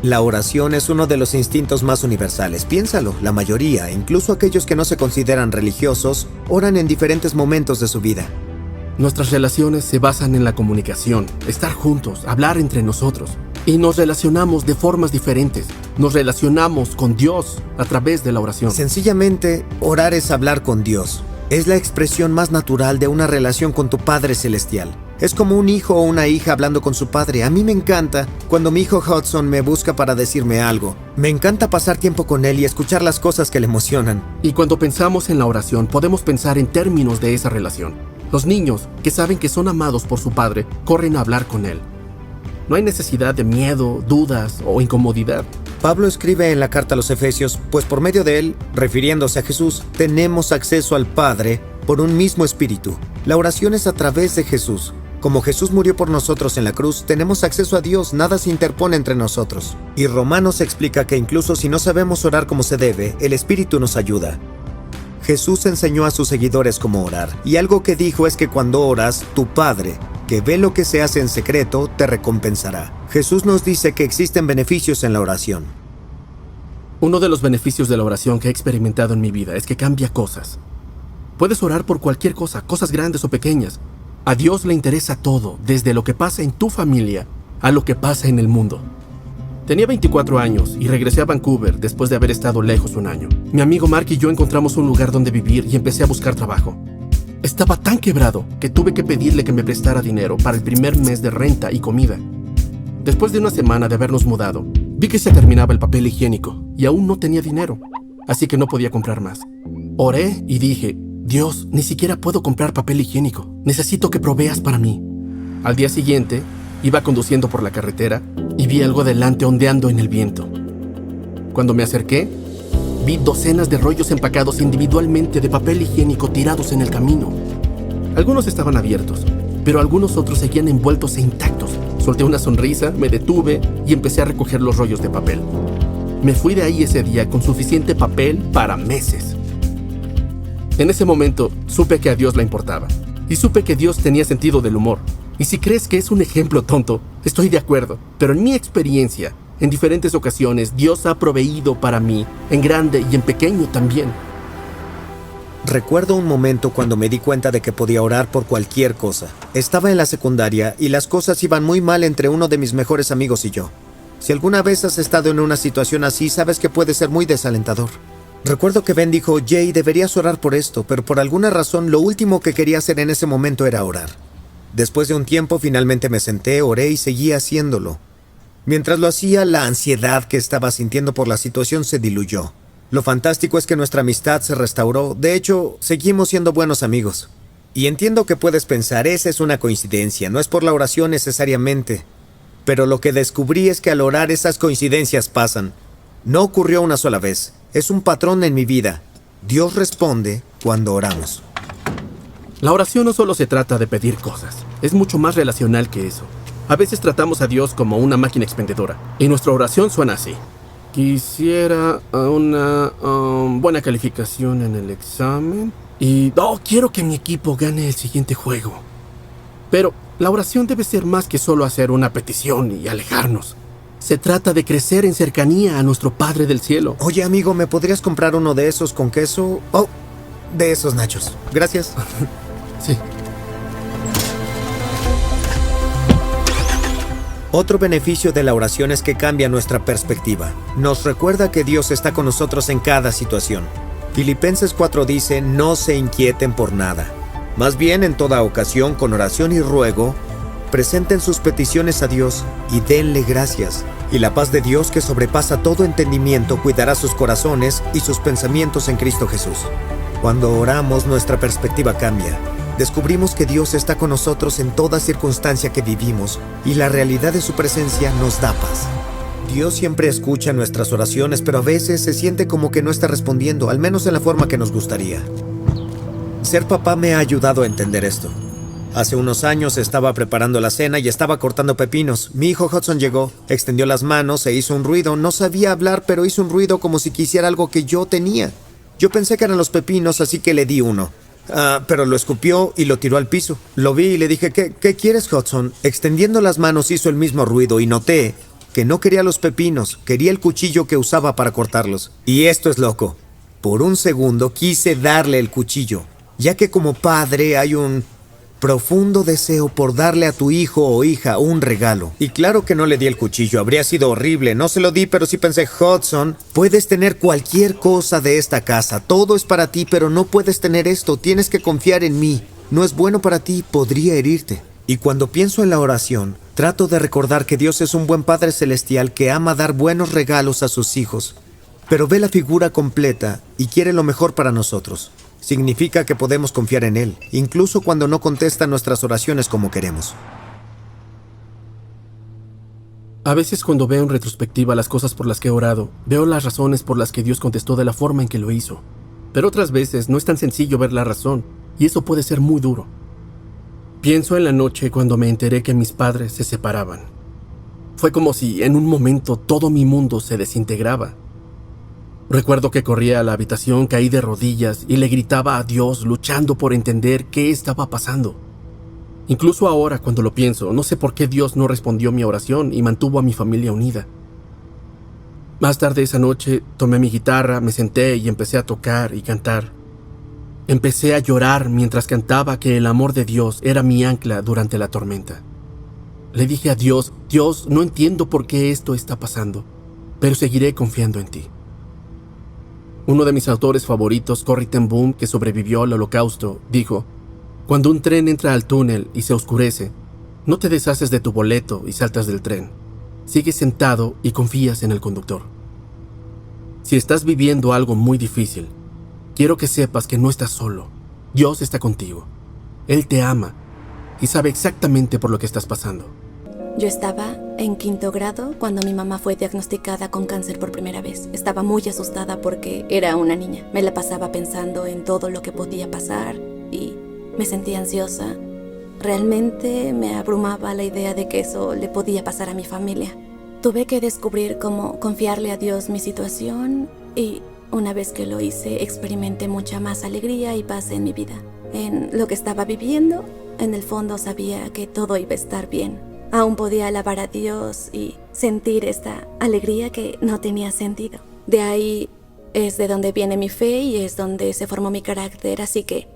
La oración es uno de los instintos más universales. Piénsalo, la mayoría, incluso aquellos que no se consideran religiosos, oran en diferentes momentos de su vida. Nuestras relaciones se basan en la comunicación, estar juntos, hablar entre nosotros. Y nos relacionamos de formas diferentes. Nos relacionamos con Dios a través de la oración. Sencillamente, orar es hablar con Dios. Es la expresión más natural de una relación con tu Padre Celestial. Es como un hijo o una hija hablando con su padre. A mí me encanta cuando mi hijo Hudson me busca para decirme algo. Me encanta pasar tiempo con él y escuchar las cosas que le emocionan. Y cuando pensamos en la oración, podemos pensar en términos de esa relación. Los niños, que saben que son amados por su padre, corren a hablar con él. No hay necesidad de miedo, dudas o incomodidad. Pablo escribe en la carta a los Efesios, pues por medio de él, refiriéndose a Jesús, tenemos acceso al Padre por un mismo espíritu. La oración es a través de Jesús. Como Jesús murió por nosotros en la cruz, tenemos acceso a Dios, nada se interpone entre nosotros. Y Romanos explica que incluso si no sabemos orar como se debe, el Espíritu nos ayuda. Jesús enseñó a sus seguidores cómo orar, y algo que dijo es que cuando oras, tu Padre, que ve lo que se hace en secreto, te recompensará. Jesús nos dice que existen beneficios en la oración. Uno de los beneficios de la oración que he experimentado en mi vida es que cambia cosas. Puedes orar por cualquier cosa, cosas grandes o pequeñas. A Dios le interesa todo, desde lo que pasa en tu familia a lo que pasa en el mundo. Tenía 24 años y regresé a Vancouver después de haber estado lejos un año. Mi amigo Mark y yo encontramos un lugar donde vivir y empecé a buscar trabajo. Estaba tan quebrado que tuve que pedirle que me prestara dinero para el primer mes de renta y comida. Después de una semana de habernos mudado, vi que se terminaba el papel higiénico y aún no tenía dinero, así que no podía comprar más. Oré y dije, Dios, ni siquiera puedo comprar papel higiénico. Necesito que proveas para mí. Al día siguiente, iba conduciendo por la carretera y vi algo delante ondeando en el viento. Cuando me acerqué, vi docenas de rollos empacados individualmente de papel higiénico tirados en el camino. Algunos estaban abiertos, pero algunos otros seguían envueltos e intactos. Solté una sonrisa, me detuve y empecé a recoger los rollos de papel. Me fui de ahí ese día con suficiente papel para meses. En ese momento, supe que a Dios le importaba. Y supe que Dios tenía sentido del humor. Y si crees que es un ejemplo tonto, estoy de acuerdo. Pero en mi experiencia, en diferentes ocasiones, Dios ha proveído para mí, en grande y en pequeño también. Recuerdo un momento cuando me di cuenta de que podía orar por cualquier cosa. Estaba en la secundaria y las cosas iban muy mal entre uno de mis mejores amigos y yo. Si alguna vez has estado en una situación así, sabes que puede ser muy desalentador. Recuerdo que Ben dijo, Jay, deberías orar por esto, pero por alguna razón lo último que quería hacer en ese momento era orar. Después de un tiempo finalmente me senté, oré y seguí haciéndolo. Mientras lo hacía, la ansiedad que estaba sintiendo por la situación se diluyó. Lo fantástico es que nuestra amistad se restauró. De hecho, seguimos siendo buenos amigos. Y entiendo que puedes pensar, esa es una coincidencia, no es por la oración necesariamente. Pero lo que descubrí es que al orar esas coincidencias pasan. No ocurrió una sola vez. Es un patrón en mi vida. Dios responde cuando oramos. La oración no solo se trata de pedir cosas. Es mucho más relacional que eso. A veces tratamos a Dios como una máquina expendedora. Y nuestra oración suena así. Quisiera una buena calificación en el examen. Y quiero que mi equipo gane el siguiente juego. Pero la oración debe ser más que solo hacer una petición y alejarnos. Se trata de crecer en cercanía a nuestro Padre del Cielo. Oye, amigo, ¿me podrías comprar uno de esos con queso? De esos nachos. Gracias. Sí. Otro beneficio de la oración es que cambia nuestra perspectiva. Nos recuerda que Dios está con nosotros en cada situación. Filipenses 4 dice, no se inquieten por nada. Más bien, en toda ocasión, con oración y ruego, presenten sus peticiones a Dios y denle gracias. Y la paz de Dios, que sobrepasa todo entendimiento, cuidará sus corazones y sus pensamientos en Cristo Jesús. Cuando oramos, nuestra perspectiva cambia. Descubrimos que Dios está con nosotros en toda circunstancia que vivimos y la realidad de su presencia nos da paz. Dios siempre escucha nuestras oraciones, pero a veces se siente como que no está respondiendo, al menos en la forma que nos gustaría. Ser papá me ha ayudado a entender esto. Hace unos años estaba preparando la cena y estaba cortando pepinos. Mi hijo Hudson llegó, extendió las manos e hizo un ruido. No sabía hablar, pero hizo un ruido como si quisiera algo que yo tenía. Yo pensé que eran los pepinos, así que le di uno. Pero lo escupió y lo tiró al piso. Lo vi y le dije, ¿Qué quieres, Hudson? Extendiendo las manos hizo el mismo ruido y noté que no quería los pepinos, quería el cuchillo que usaba para cortarlos. Y esto es loco. Por un segundo quise darle el cuchillo, ya que como padre hay un profundo deseo por darle a tu hijo o hija un regalo. Y claro que no le di el cuchillo, habría sido horrible. No se lo di, pero sí pensé, Hudson, puedes tener cualquier cosa de esta casa. Todo es para ti, pero no puedes tener esto. Tienes que confiar en mí. No es bueno para ti, podría herirte. Y cuando pienso en la oración, trato de recordar que Dios es un buen Padre Celestial que ama dar buenos regalos a sus hijos, pero ve la figura completa y quiere lo mejor para nosotros. Significa que podemos confiar en Él, incluso cuando no contesta nuestras oraciones como queremos. A veces cuando veo en retrospectiva las cosas por las que he orado, veo las razones por las que Dios contestó de la forma en que lo hizo. Pero otras veces no es tan sencillo ver la razón, y eso puede ser muy duro. Pienso en la noche cuando me enteré que mis padres se separaban. Fue como si en un momento todo mi mundo se desintegraba. Recuerdo que corría a la habitación, caí de rodillas y le gritaba a Dios luchando por entender qué estaba pasando. Incluso ahora, cuando lo pienso, no sé por qué Dios no respondió mi oración y mantuvo a mi familia unida. Más tarde esa noche, tomé mi guitarra, me senté y empecé a tocar y cantar. Empecé a llorar mientras cantaba que el amor de Dios era mi ancla durante la tormenta. Le dije a Dios, Dios, no entiendo por qué esto está pasando, pero seguiré confiando en ti. Uno de mis autores favoritos, Corrie ten Boom, que sobrevivió al Holocausto, dijo: cuando un tren entra al túnel y se oscurece, no te deshaces de tu boleto y saltas del tren. Sigues sentado y confías en el conductor. Si estás viviendo algo muy difícil, quiero que sepas que no estás solo. Dios está contigo. Él te ama y sabe exactamente por lo que estás pasando. Yo estaba en 5º grado cuando mi mamá fue diagnosticada con cáncer por primera vez. Estaba muy asustada porque era una niña. Me la pasaba pensando en todo lo que podía pasar y me sentía ansiosa. Realmente me abrumaba la idea de que eso le podía pasar a mi familia. Tuve que descubrir cómo confiarle a Dios mi situación y una vez que lo hice, experimenté mucha más alegría y paz en mi vida. En lo que estaba viviendo, en el fondo sabía que todo iba a estar bien. Aún podía alabar a Dios y sentir esta alegría que no tenía sentido. De ahí es de donde viene mi fe y es donde se formó mi carácter, así que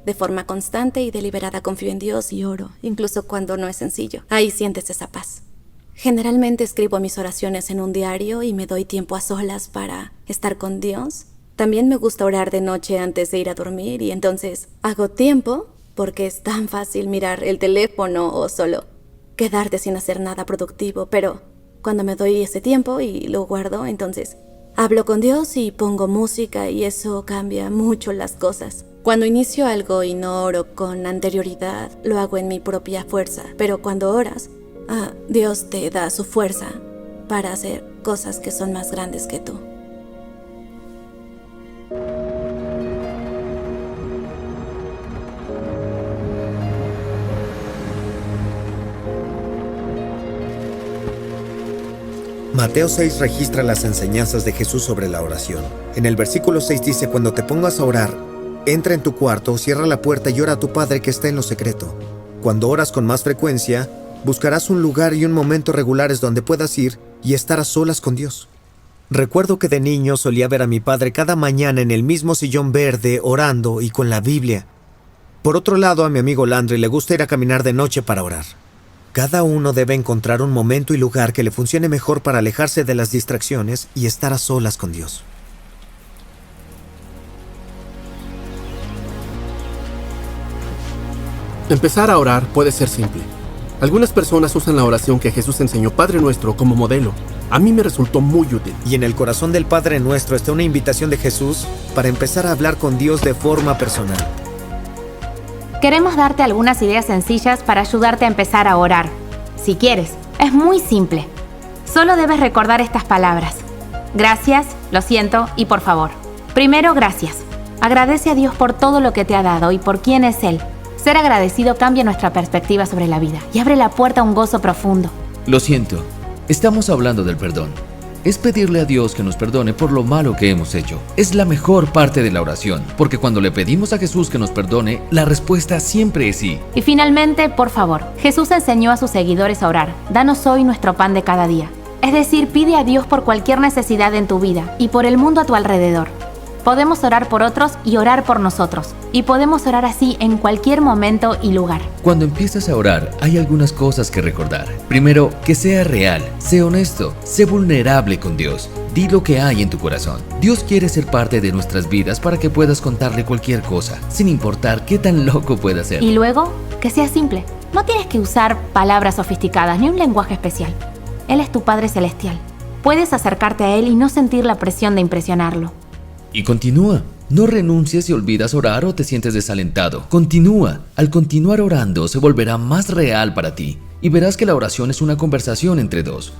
de forma constante y deliberada confío en Dios y oro, incluso cuando no es sencillo. Ahí sientes esa paz. Generalmente escribo mis oraciones en un diario y me doy tiempo a solas para estar con Dios. También me gusta orar de noche antes de ir a dormir y entonces hago tiempo porque es tan fácil mirar el teléfono o solo quedarte sin hacer nada productivo, pero cuando me doy ese tiempo y lo guardo, entonces hablo con Dios y pongo música y eso cambia mucho las cosas. Cuando inicio algo y no oro con anterioridad, lo hago en mi propia fuerza, pero cuando oras, Dios te da su fuerza para hacer cosas que son más grandes que tú. Mateo 6 registra las enseñanzas de Jesús sobre la oración. En el versículo 6 dice: cuando te pongas a orar, entra en tu cuarto, cierra la puerta y ora a tu Padre que está en lo secreto. Cuando oras con más frecuencia, buscarás un lugar y un momento regulares donde puedas ir y estar a solas con Dios. Recuerdo que de niño solía ver a mi padre cada mañana en el mismo sillón verde, orando y con la Biblia. Por otro lado, a mi amigo Landry le gusta ir a caminar de noche para orar. Cada uno debe encontrar un momento y lugar que le funcione mejor para alejarse de las distracciones y estar a solas con Dios. Empezar a orar puede ser simple. Algunas personas usan la oración que Jesús enseñó, Padre Nuestro, como modelo. A mí me resultó muy útil. Y en el corazón del Padre Nuestro está una invitación de Jesús para empezar a hablar con Dios de forma personal. Queremos darte algunas ideas sencillas para ayudarte a empezar a orar. Si quieres, es muy simple. Solo debes recordar estas palabras: gracias, lo siento y por favor. Primero, gracias. Agradece a Dios por todo lo que te ha dado y por quién es Él. Ser agradecido cambia nuestra perspectiva sobre la vida y abre la puerta a un gozo profundo. Lo siento, estamos hablando del perdón. Es pedirle a Dios que nos perdone por lo malo que hemos hecho. Es la mejor parte de la oración, porque cuando le pedimos a Jesús que nos perdone, la respuesta siempre es sí. Y finalmente, por favor, Jesús enseñó a sus seguidores a orar: danos hoy nuestro pan de cada día. Es decir, pide a Dios por cualquier necesidad en tu vida y por el mundo a tu alrededor. Podemos orar por otros y orar por nosotros. Y podemos orar así en cualquier momento y lugar. Cuando empiezas a orar, hay algunas cosas que recordar. Primero, que sea real, sé honesto, sé vulnerable con Dios. Di lo que hay en tu corazón. Dios quiere ser parte de nuestras vidas para que puedas contarle cualquier cosa, sin importar qué tan loco pueda ser. Y luego, que sea simple. No tienes que usar palabras sofisticadas ni un lenguaje especial. Él es tu Padre Celestial. Puedes acercarte a Él y no sentir la presión de impresionarlo. Y continúa. No renuncies si olvidas orar o te sientes desalentado. Continúa. Al continuar orando se volverá más real para ti y verás que la oración es una conversación entre dos.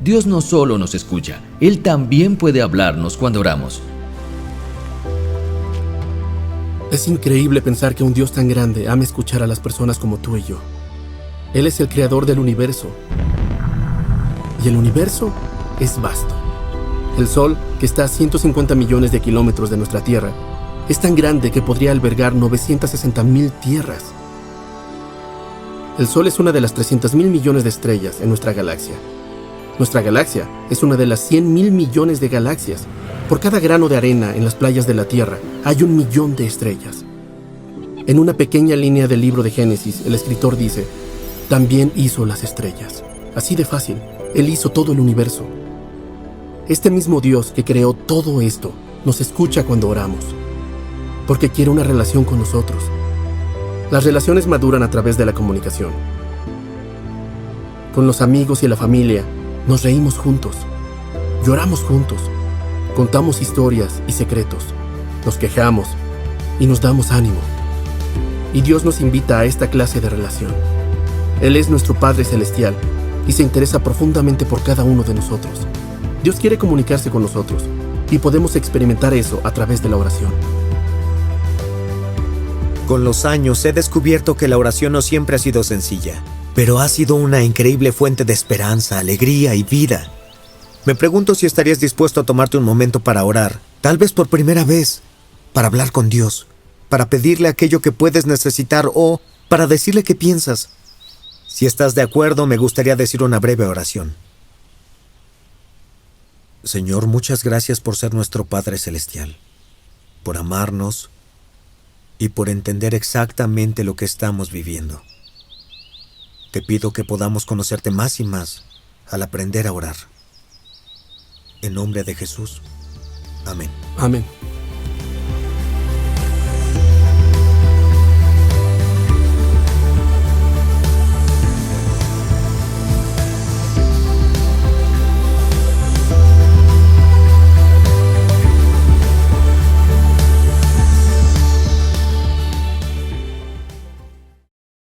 Dios no solo nos escucha, Él también puede hablarnos cuando oramos. Es increíble pensar que un Dios tan grande ama escuchar a las personas como tú y yo. Él es el creador del universo. Y el universo es vasto. El Sol, que está a 150 millones de kilómetros de nuestra Tierra, es tan grande que podría albergar 960,000 tierras. El Sol es una de las 300,000 millones de estrellas en nuestra galaxia. Nuestra galaxia es una de las 100,000 millones de galaxias. Por cada grano de arena en las playas de la Tierra hay 1 millón de estrellas. En una pequeña línea del libro de Génesis, el escritor dice: también hizo las estrellas. Así de fácil, Él hizo todo el universo. Este mismo Dios que creó todo esto nos escucha cuando oramos, porque quiere una relación con nosotros. Las relaciones maduran a través de la comunicación. Con los amigos y la familia nos reímos juntos, lloramos juntos, contamos historias y secretos, nos quejamos y nos damos ánimo. Y Dios nos invita a esta clase de relación. Él es nuestro Padre Celestial y se interesa profundamente por cada uno de nosotros. Dios quiere comunicarse con nosotros y podemos experimentar eso a través de la oración. Con los años he descubierto que la oración no siempre ha sido sencilla, pero ha sido una increíble fuente de esperanza, alegría y vida. Me pregunto si estarías dispuesto a tomarte un momento para orar, tal vez por primera vez, para hablar con Dios, para pedirle aquello que puedes necesitar o para decirle qué piensas. Si estás de acuerdo, me gustaría decir una breve oración. Señor, muchas gracias por ser nuestro Padre Celestial, por amarnos y por entender exactamente lo que estamos viviendo. Te pido que podamos conocerte más y más al aprender a orar. En nombre de Jesús. Amén. Amén.